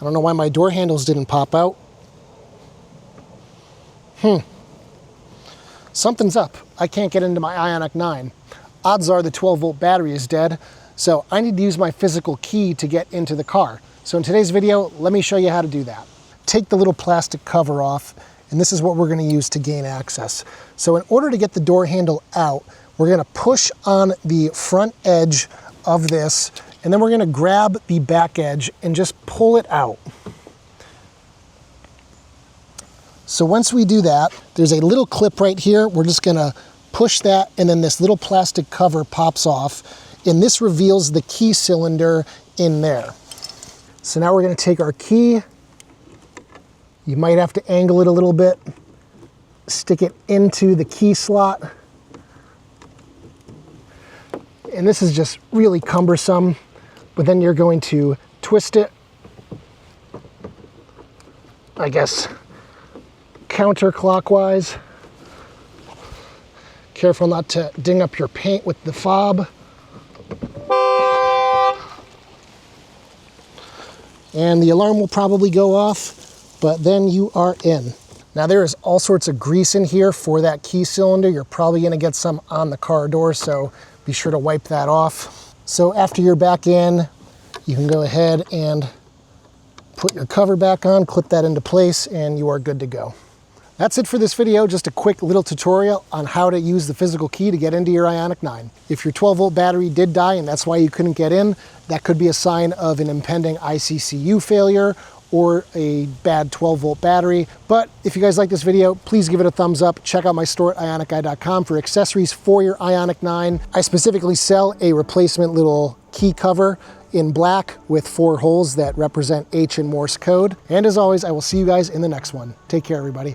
I don't know why my door handles didn't pop out. Something's up. I can't get into my Ioniq 9. Odds are the 12-volt battery is dead, so I need to use my physical key to get into the car. So in today's video, let me show you how to do that. Take the little plastic cover off, and this is what we're going to use to gain access. So in order to get the door handle out, we're going to push on the front edge of this, and then we're going to grab the back edge and just pull it out. So once we do that, there's a little clip right here. We're just going to push that, and then this little plastic cover pops off, and this reveals the key cylinder in there. So now we're going to take our key. You might have to angle it a little bit, stick it into the key slot. And this is just really cumbersome, but then you're going to twist it, I guess, counterclockwise. Careful not to ding up your paint with the fob. And the alarm will probably go off, but then you are in. Now there is all sorts of grease in here for that key cylinder. You're probably gonna get some on the car door, so be sure to wipe that off. So after you're back in, you can go ahead and put your cover back on, clip that into place, and you are good to go. That's it for this video, just a quick little tutorial on how to use the physical key to get into your Ioniq 9. If your 12-volt battery did die and that's why you couldn't get in, that could be a sign of an impending ICCU failure or a bad 12-volt battery. But if you guys like this video, please give it a thumbs up. Check out my store at ioniqguy.com for accessories for your Ioniq 9. I specifically sell a replacement little key cover in black with 4 holes that represent H in Morse code. And as always, I will see you guys in the next one. Take care, everybody.